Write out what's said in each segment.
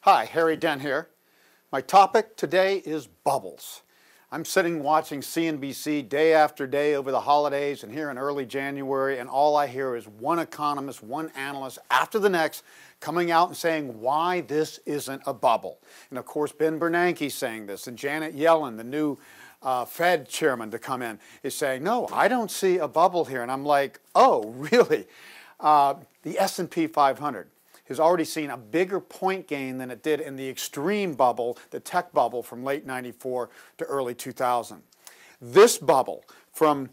Hi, Harry Dent here. My topic today is bubbles. I'm sitting watching CNBC day after day over the holidays and here in early January, and all I hear is one economist, one analyst after the next coming out and saying why this isn't a bubble. And of course, Ben Bernanke's saying this, and Janet Yellen, the new Fed chairman to come in, is saying, no, I don't see a bubble here. And I'm like, oh, really? The S&P 500 has already seen a bigger point gain than it did in the extreme bubble, the tech bubble from late 94 to early 2000. This bubble from,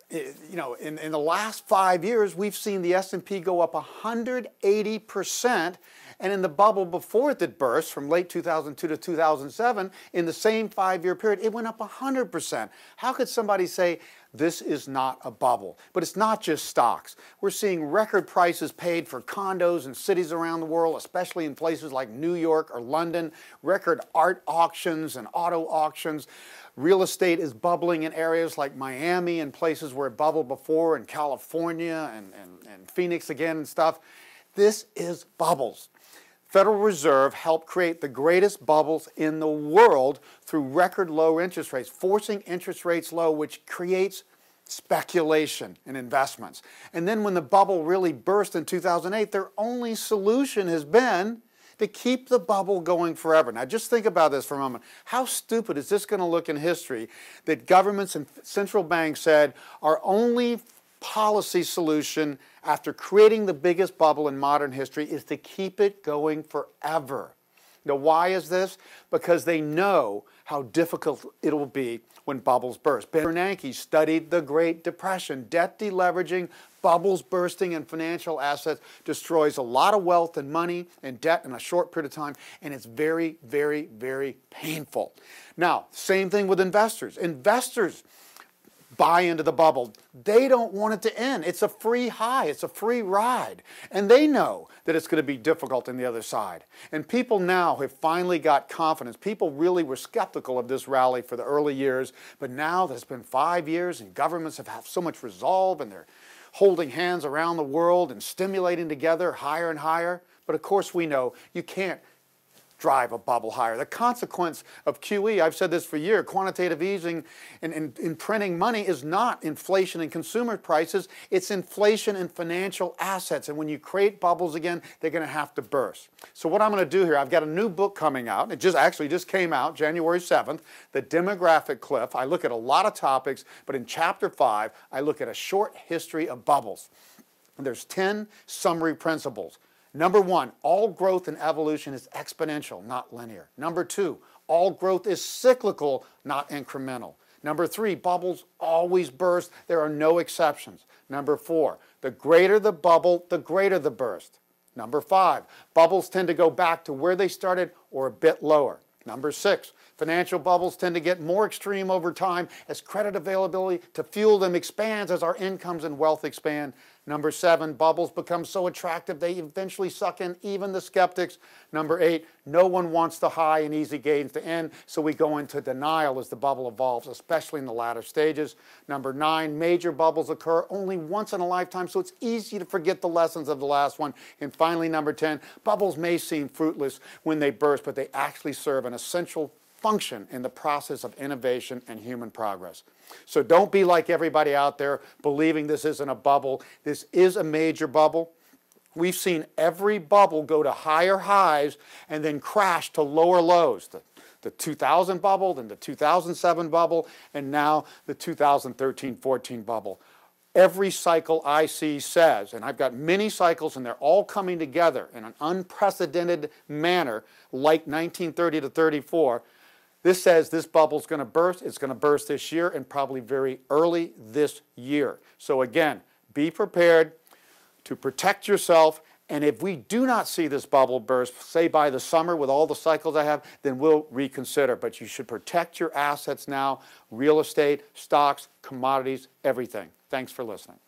in the last 5 years, we've seen the S&P go up 180%, and in the bubble before it did burst, from late 2002 to 2007, in the same 5-year period, it went up 100%. How could somebody say this is not a bubble? But it's not just stocks. We're seeing record prices paid for condos in cities around the world, especially in places like New York or London, record art auctions and auto auctions. Real estate is bubbling in areas like Miami and places where it bubbled before, in California and Phoenix again and stuff. This is bubbles. Federal Reserve helped create the greatest bubbles in the world through record low interest rates, forcing interest rates low, which creates speculation in investments. And then when the bubble really burst in 2008, their only solution has been to keep the bubble going forever. Now just think about this for a moment. How stupid is this going to look in history that governments and central banks said our only policy solution after creating the biggest bubble in modern history is to keep it going forever? Now, why is this? Because they know how difficult it will be when bubbles burst. Ben Bernanke studied the Great Depression. Debt deleveraging, bubbles bursting, and financial assets destroys a lot of wealth and money and debt in a short period of time, and it's very, very, very painful. Now, same thing with investors. Investors buy into the bubble. They don't want it to end. It's a free high. It's a free ride. And they know that it's going to be difficult on the other side. And people now have finally got confidence. People really were skeptical of this rally for the early years, but now that it's been 5 years and governments have so much resolve and they're holding hands around the world and stimulating together higher and higher. But of course we know you can't drive a bubble higher. The consequence of QE, I've said this for years, quantitative easing and printing money is not inflation in consumer prices, it's inflation in financial assets. And when you create bubbles again, they're going to have to burst. So what I'm going to do here, I've got a new book coming out. It just came out January 7th, The Demographic Cliff. I look at a lot of topics, but in chapter 5, I look at a short history of bubbles. And there's 10 summary principles. Number 1, all growth and evolution is exponential, not linear. Number 2, all growth is cyclical, not incremental. Number 3, bubbles always burst. There are no exceptions. Number 4, the greater the bubble, the greater the burst. Number 5, bubbles tend to go back to where they started or a bit lower. Number 6, financial bubbles tend to get more extreme over time as credit availability to fuel them expands as our incomes and wealth expand. Number 7, bubbles become so attractive they eventually suck in even the skeptics. Number 8, no one wants the high and easy gains to end, so we go into denial as the bubble evolves, especially in the latter stages. Number 9, major bubbles occur only once in a lifetime, so it's easy to forget the lessons of the last one. And finally, number 10, bubbles may seem fruitless when they burst, but they actually serve an essential function in the process of innovation and human progress. So don't be like everybody out there believing this isn't a bubble. This is a major bubble. We've seen every bubble go to higher highs and then crash to lower lows. The 2000 bubble, then the 2007 bubble, and now the 2013-14 bubble. Every cycle I see says, and I've got many cycles and they're all coming together in an unprecedented manner like 1930 to 34, this says this bubble's going to burst. It's going to burst this year and probably very early this year. So again, be prepared to protect yourself. And if we do not see this bubble burst, say by the summer with all the cycles I have, then we'll reconsider. But you should protect your assets now, real estate, stocks, commodities, everything. Thanks for listening.